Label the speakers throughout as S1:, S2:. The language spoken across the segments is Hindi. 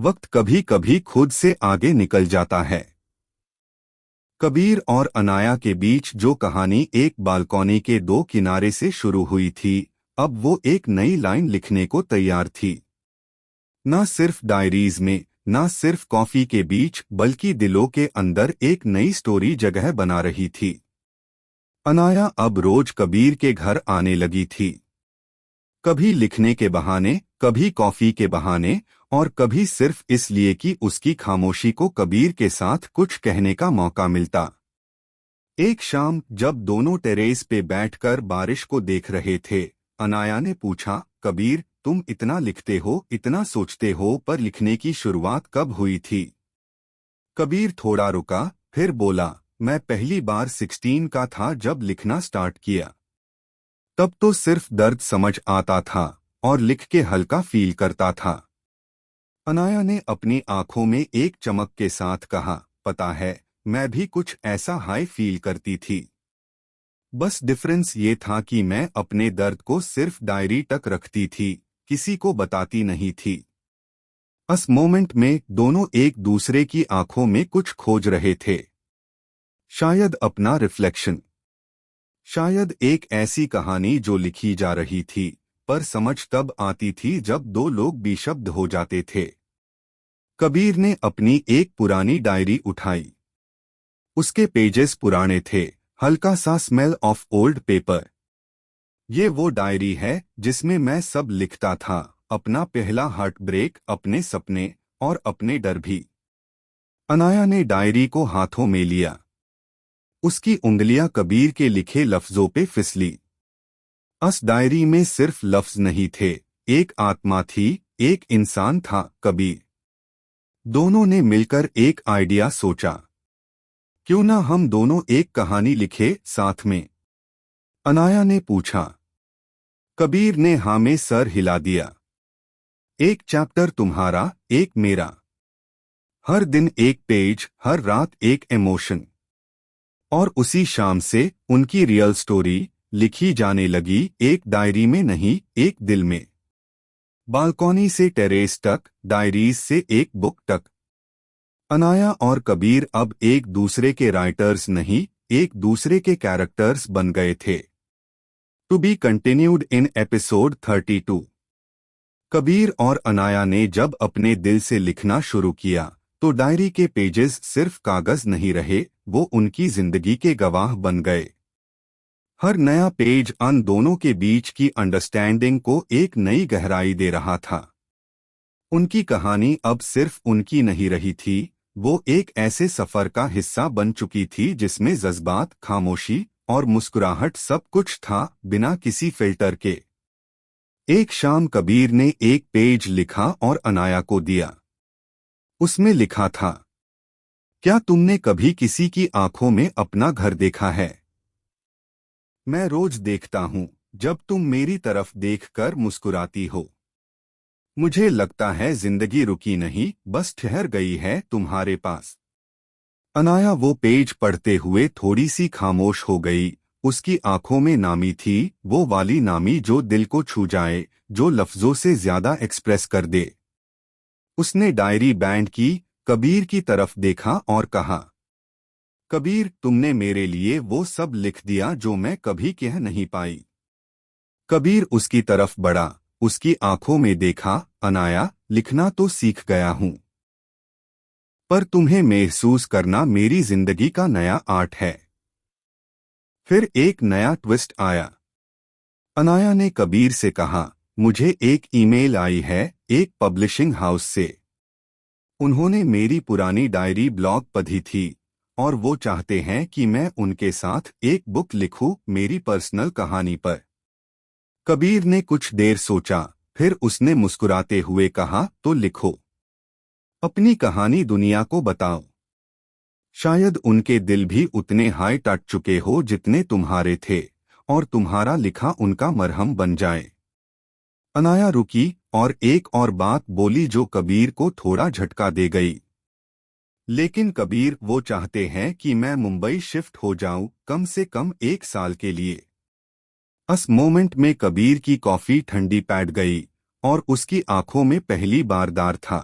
S1: वक्त कभी कभी खुद से आगे निकल जाता है। कबीर और अनाया के बीच जो कहानी एक बालकनी के दो किनारे से शुरू हुई थी, अब वो एक नई लाइन लिखने को तैयार थी। न सिर्फ डायरीज में, न सिर्फ कॉफी के बीच, बल्कि दिलों के अंदर एक नई स्टोरी जगह बना रही थी। अनाया अब रोज कबीर के घर आने लगी थी। कभी लिखने के बहाने, कभी कॉफी के बहाने, और कभी सिर्फ इसलिए कि उसकी खामोशी को कबीर के साथ कुछ कहने का मौका मिलता। एक शाम जब दोनों टेरेस पे बैठकर बारिश को देख रहे थे, अनाया ने पूछा, कबीर, तुम इतना लिखते हो, इतना सोचते हो, पर लिखने की शुरुआत कब हुई थी? कबीर थोड़ा रुका, फिर बोला, मैं पहली बार 16 का था जब लिखना स्टार्ट किया। तब तो सिर्फ दर्द समझ आता था और लिख के हल्का फील करता था। अनाया ने अपनी आंखों में एक चमक के साथ कहा, पता है, मैं भी कुछ ऐसा हाई फील करती थी। बस डिफरेंस ये था कि मैं अपने दर्द को सिर्फ डायरी तक रखती थी, किसी को बताती नहीं थी। उस मोमेंट में दोनों एक दूसरे की आंखों में कुछ खोज रहे थे। शायद अपना रिफ्लेक्शन, शायद एक ऐसी कहानी जो लिखी जा रही थी, पर समझ तब आती थी जब दो लोग बेशब्द हो जाते थे। कबीर ने अपनी एक पुरानी डायरी उठाई। उसके पेजेस पुराने थे, हल्का सा स्मेल ऑफ ओल्ड पेपर। ये वो डायरी है जिसमें मैं सब लिखता था, अपना पहला हार्ट ब्रेक, अपने सपने और अपने डर भी। अनाया ने डायरी को हाथों में लिया। उसकी उंगलियां कबीर के लिखे लफ्जों पे फिसली। उस डायरी में सिर्फ लफ्ज नहीं थे, एक आत्मा थी, एक इंसान था, कबीर। दोनों ने मिलकर एक आइडिया सोचा, क्यों ना हम दोनों एक कहानी लिखे साथ में? अनाया ने पूछा। कबीर ने हाँ में सर हिला दिया। एक चैप्टर तुम्हारा, एक मेरा। हर दिन एक पेज, हर रात एक इमोशन। और उसी शाम से उनकी रियल स्टोरी लिखी जाने लगी, एक डायरी में नहीं, एक दिल में। बालकनी से टेरेस तक, डायरीज से एक बुक तक। अनाया और कबीर अब एक दूसरे के राइटर्स नहीं, एक दूसरे के कैरेक्टर्स बन गए थे। To be continued in episode 32। Kabir और अनाया ने जब अपने दिल से लिखना शुरू किया, तो डायरी के पेजेस सिर्फ कागज नहीं रहे, वो उनकी जिंदगी के गवाह बन गए। हर नया पेज उन दोनों के बीच की अंडरस्टैंडिंग को एक नई गहराई दे रहा था। उनकी कहानी अब सिर्फ उनकी नहीं रही थी, वो एक ऐसे सफर का हिस्सा बन चुकी थी जिसमें जज्बात, खामोशी और मुस्कुराहट सब कुछ था, बिना किसी फिल्टर के। एक शाम कबीर ने एक पेज लिखा और अनाया को दिया। उसमें लिखा था, क्या तुमने कभी किसी की आंखों में अपना घर देखा है? मैं रोज देखता हूं, जब तुम मेरी तरफ देखकर मुस्कुराती हो। मुझे लगता है जिंदगी रुकी नहीं, बस ठहर गई है तुम्हारे पास। अनाया वो पेज पढ़ते हुए थोड़ी सी खामोश हो गई। उसकी आंखों में नामी थी, वो वाली नामी जो दिल को छू जाए, जो लफ्जों से ज्यादा एक्सप्रेस कर दे। उसने डायरी बैंड की, कबीर की तरफ देखा और कहा, कबीर, तुमने मेरे लिए वो सब लिख दिया जो मैं कभी कह नहीं पाई। कबीर उसकी तरफ बढ़ा, उसकी आंखों में देखा, अनाया, लिखना तो सीख गया हूं, पर तुम्हें महसूस करना मेरी जिंदगी का नया आर्ट है। फिर एक नया ट्विस्ट आया। अनाया ने कबीर से कहा, मुझे एक ईमेल आई है, एक पब्लिशिंग हाउस से। उन्होंने मेरी पुरानी डायरी ब्लॉग पढ़ी थी और वो चाहते हैं कि मैं उनके साथ एक बुक लिखूं, मेरी पर्सनल कहानी पर। कबीर ने कुछ देर सोचा, फिर उसने मुस्कुराते हुए कहा, तो लिखो। अपनी कहानी दुनिया को बताओ। शायद उनके दिल भी उतने हाई टच चुके हो जितने तुम्हारे थे, और तुम्हारा लिखा उनका मरहम बन जाए। अनाया रुकी और एक और बात बोली जो कबीर को थोड़ा झटका दे गई। लेकिन कबीर, वो चाहते हैं कि मैं मुंबई शिफ्ट हो जाऊं, कम से कम 1 साल के लिए। उस मोमेंट में कबीर की कॉफी ठंडी पैट गई और उसकी आंखों में पहली बार दार था।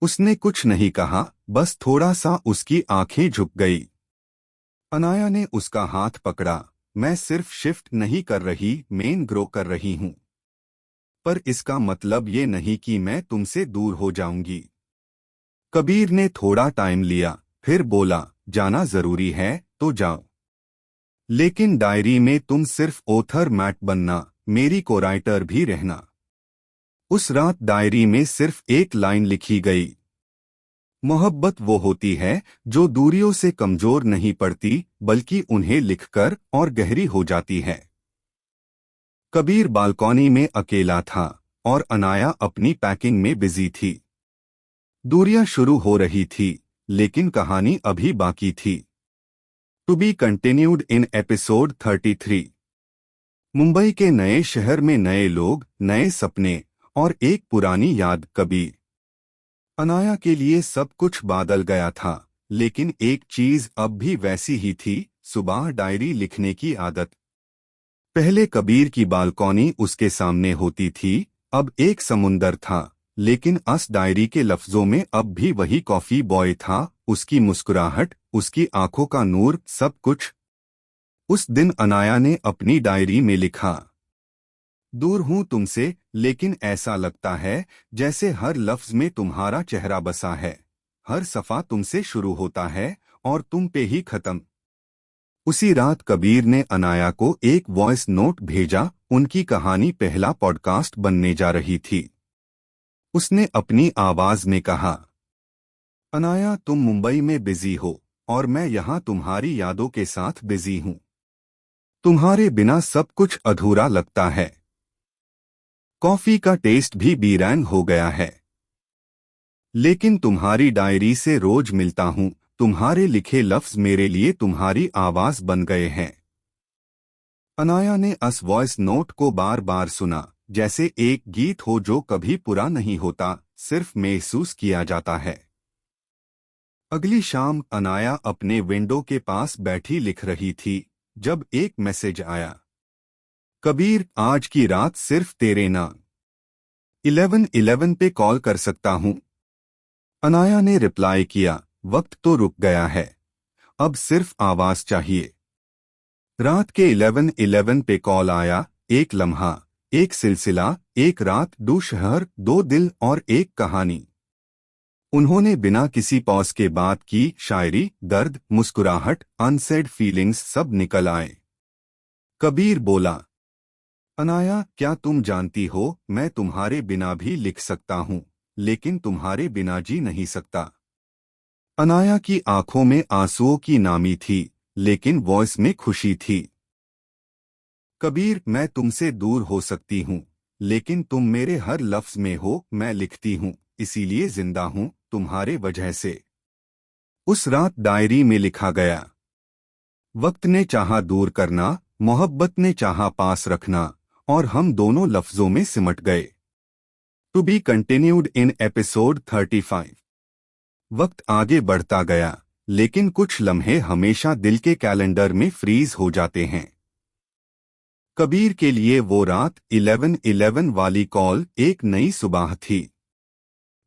S1: उसने कुछ नहीं कहा, बस थोड़ा सा उसकी आंखें झुक गई। अनाया ने उसका हाथ पकड़ा। मैं सिर्फ शिफ्ट नहीं कर रही, मेन ग्रो कर रही हूं। पर इसका मतलब ये नहीं कि मैं तुमसे दूर हो जाऊंगी। कबीर ने थोड़ा टाइम लिया, फिर बोला, जाना जरूरी है तो जाओ। लेकिन डायरी में तुम सिर्फ ऑथर मैट बनना, मेरी को राइटर भी रहना। उस रात डायरी में सिर्फ एक लाइन लिखी गई, मोहब्बत वो होती है जो दूरियों से कमजोर नहीं पड़ती, बल्कि उन्हें लिखकर और गहरी हो जाती है। कबीर बालकॉनी में अकेला था और अनाया अपनी पैकिंग में बिजी थी। दूरियां शुरू हो रही थी, लेकिन कहानी अभी बाकी थी। To be continued in episode 33। Mumbai के नए शहर में नए लोग, नए सपने और एक पुरानी याद। कबीर। अनाया के लिए सब कुछ बादल गया था, लेकिन एक चीज अब भी वैसी ही थी, सुबह डायरी लिखने की आदत। पहले कबीर की बालकॉनी उसके सामने होती थी, अब एक समुंदर था, लेकिन अस डायरी के लफ्जों में अब भी वही कॉफी बॉय था, उसकी मुस्कुराहट, उसकी आंखों का नूर, सब कुछ। उस दिन अनाया ने अपनी डायरी में लिखा, दूर हूं तुमसे, लेकिन ऐसा लगता है जैसे हर लफ्ज में तुम्हारा चेहरा बसा है। हर सफा तुमसे शुरू होता है और तुम पे ही खत्म। उसी रात कबीर ने अनाया को एक वॉइस नोट भेजा। उनकी कहानी पहला पॉडकास्ट बनने जा रही थी। उसने अपनी आवाज में कहा, अनाया, तुम मुंबई में बिजी हो और मैं यहाँ तुम्हारी यादों के साथ बिजी हूँ। तुम्हारे बिना सब कुछ अधूरा लगता है। कॉफी का टेस्ट भी बीरान हो गया है। लेकिन तुम्हारी डायरी से रोज मिलता हूँ, तुम्हारे लिखे लफ्ज मेरे लिए तुम्हारी आवाज बन गए हैं। अनाया ने उस वॉइस नोट को बार बार सुना, जैसे एक गीत हो जो कभी पूरा नहीं होता, सिर्फ महसूस किया जाता है। अगली शाम अनाया अपने विंडो के पास बैठी लिख रही थी, जब एक मैसेज आया, कबीर, आज की रात सिर्फ तेरे नाम 11:11 पे कॉल कर सकता हूँ। अनाया ने रिप्लाई किया, वक्त तो रुक गया है, अब सिर्फ आवाज चाहिए। रात के 11:11 पे कॉल आया। एक लम्हा, एक सिलसिला, एक रात, दो शहर, दो दिल और एक कहानी। उन्होंने बिना किसी पॉज के बात की। शायरी, दर्द, मुस्कुराहट, अनसेड फीलिंग्स सब निकल आए। कबीर बोला, अनाया, क्या तुम जानती हो, मैं तुम्हारे बिना भी लिख सकता हूँ, लेकिन तुम्हारे बिना जी नहीं सकता। अनाया की आंखों में आंसुओं की नामी थी, लेकिन वॉइस में खुशी थी। कबीर, मैं तुमसे दूर हो सकती हूँ, लेकिन तुम मेरे हर लफ्ज में हो। मैं लिखती हूँ, इसीलिए जिंदा हूँ, तुम्हारे वजह से। उस रात डायरी में लिखा गया, वक्त ने चाहा दूर करना, मोहब्बत ने चाहा पास रखना, और हम दोनों लफ्जों में सिमट गए। To be continued in episode 35। वक्त आगे बढ़ता गया, लेकिन कुछ लम्हे हमेशा दिल के कैलेंडर में फ्रीज हो जाते हैं। कबीर के लिए वो रात 11:11 वाली कॉल एक नई सुबह थी,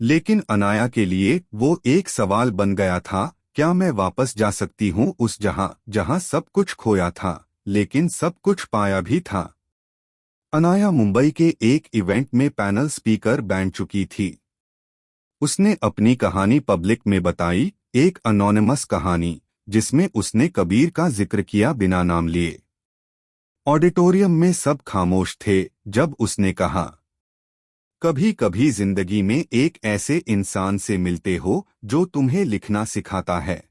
S1: लेकिन अनाया के लिए वो एक सवाल बन गया था, क्या मैं वापस जा सकती हूँ उस जहां सब कुछ खोया था, लेकिन सब कुछ पाया भी था। अनाया मुंबई के एक इवेंट में पैनल स्पीकर बन चुकी थी। उसने अपनी कहानी पब्लिक में बताई, एक अनोनिमस कहानी, जिसमें उसने कबीर का जिक्र किया बिना नाम लिए। ऑडिटोरियम में सब खामोश थे जब उसने कहा, कभी कभी जिंदगी में एक ऐसे इंसान से मिलते हो जो तुम्हें लिखना सिखाता है,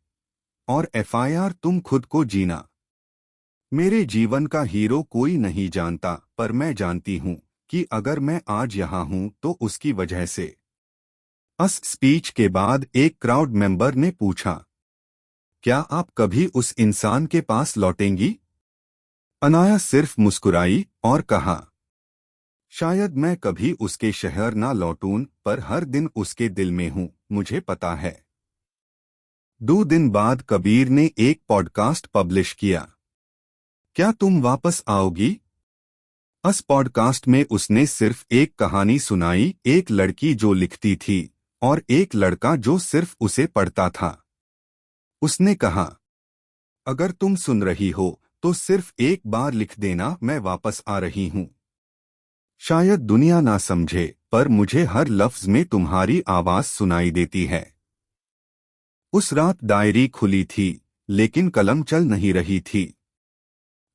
S1: और एफआईआर तुम खुद को जीना। मेरे जीवन का हीरो कोई नहीं जानता, पर मैं जानती हूँ कि अगर मैं आज यहाँ हूँ तो उसकी वजह से। उस स्पीच के बाद एक क्राउड मेंबर ने पूछा, क्या आप कभी उस इंसान के पास लौटेंगी? अनाया सिर्फ मुस्कुराई और कहा, शायद मैं कभी उसके शहर ना लौटूं, पर हर दिन उसके दिल में हूँ, मुझे पता है। 2 दिन बाद कबीर ने एक पॉडकास्ट पब्लिश किया, क्या तुम वापस आओगी? उस पॉडकास्ट में उसने सिर्फ एक कहानी सुनाई, एक लड़की जो लिखती थी, और एक लड़का जो सिर्फ उसे पढ़ता था। उसने कहा, अगर तुम सुन रही हो तो सिर्फ एक बार लिख देना, मैं वापस आ रही हूं। शायद दुनिया ना समझे, पर मुझे हर लफ्ज में तुम्हारी आवाज सुनाई देती है। उस रात डायरी खुली थी, लेकिन कलम चल नहीं रही थी।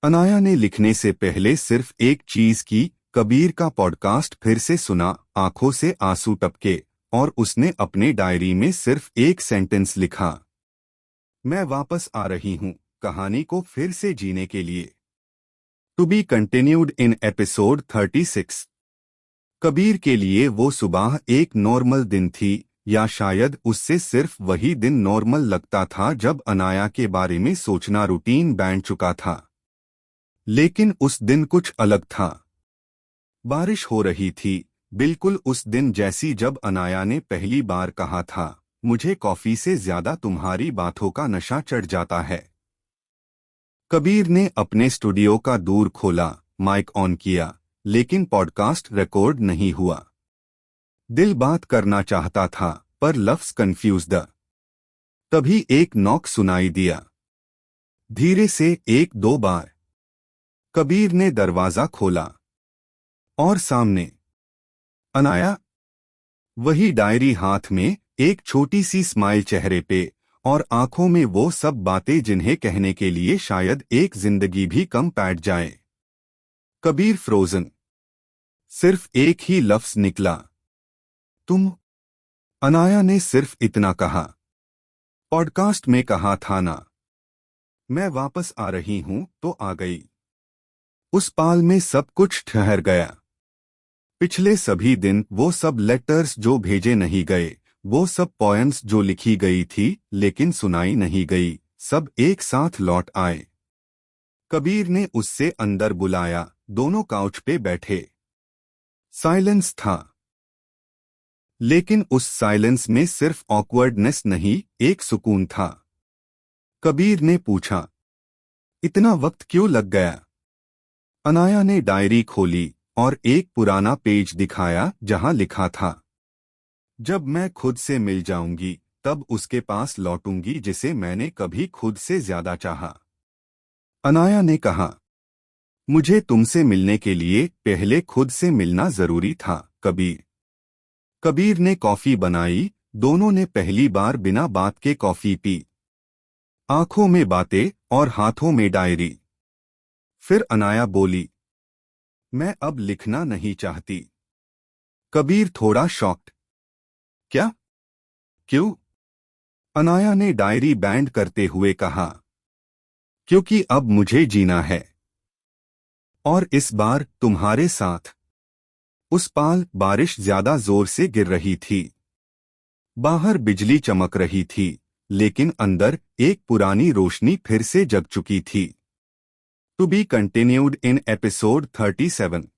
S1: अनाया ने लिखने से पहले सिर्फ एक चीज की, कबीर का पॉडकास्ट फिर से सुना। आंखों से आंसू टपके और उसने अपने डायरी में सिर्फ एक सेंटेंस लिखा, मैं वापस आ रही हूं, कहानी को फिर से जीने के लिए। To be continued in episode 36। Kabir के लिए वो सुबह एक नॉर्मल दिन थी, या शायद उससे सिर्फ वही दिन नॉर्मल लगता था जब अनाया के बारे में सोचना रूटीन बन चुका था। लेकिन उस दिन कुछ अलग था। बारिश हो रही थी, बिल्कुल उस दिन जैसी जब अनाया ने पहली बार कहा था, मुझे कॉफी से ज्यादा तुम्हारी बातों का नशा चढ़ जाता है। कबीर ने अपने स्टूडियो का दूर खोला, माइक ऑन किया, लेकिन पॉडकास्ट रिकॉर्ड नहीं हुआ। दिल बात करना चाहता था, पर लफ्ज कंफ्यूज्ड। तभी एक नॉक सुनाई दिया, धीरे से, एक दो बार। कबीर ने दरवाजा खोला और सामने अनाया, वही डायरी हाथ में, एक छोटी सी स्माइल चेहरे पे, और आंखों में वो सब बातें जिन्हें कहने के लिए शायद एक जिंदगी भी कम बैठ जाए। कबीर फ्रोजन। सिर्फ एक ही लफ्ज निकला, तुम। अनाया ने सिर्फ इतना कहा, पॉडकास्ट में कहा था ना। मैं वापस आ रही हूं तो आ गई। उस पाल में सब कुछ ठहर गया। पिछले सभी दिन, वो सब लेटर्स जो भेजे नहीं गए, वो सब पोएम्स जो लिखी गई थी लेकिन सुनाई नहीं गई, सब एक साथ लौट आए। कबीर ने उससे अंदर बुलाया, दोनों काउच पे बैठे। साइलेंस था, लेकिन उस साइलेंस में सिर्फ ऑकवर्डनेस नहीं, एक सुकून था। कबीर ने पूछा, इतना वक्त क्यों लग गया? अनाया ने डायरी खोली और एक पुराना पेज दिखाया जहां लिखा था, जब मैं खुद से मिल जाऊंगी तब उसके पास लौटूंगी जिसे मैंने कभी खुद से ज्यादा चाहा। अनाया ने कहा, मुझे तुमसे मिलने के लिए पहले खुद से मिलना जरूरी था, कबीर। कबीर ने कॉफी बनाई, दोनों ने पहली बार बिना बात के कॉफी पी। आंखों में बातें और हाथों में डायरी। फिर अनाया बोली, मैं अब लिखना नहीं चाहती। कबीर थोड़ा शॉक्ड, क्या? क्यों? अनाया ने डायरी बैंड करते हुए कहा, क्योंकि अब मुझे जीना है, और इस बार तुम्हारे साथ। उस पाल बारिश ज्यादा जोर से गिर रही थी। बाहर बिजली चमक रही थी, लेकिन अंदर एक पुरानी रोशनी फिर से जग चुकी थी। To be continued in episode 37।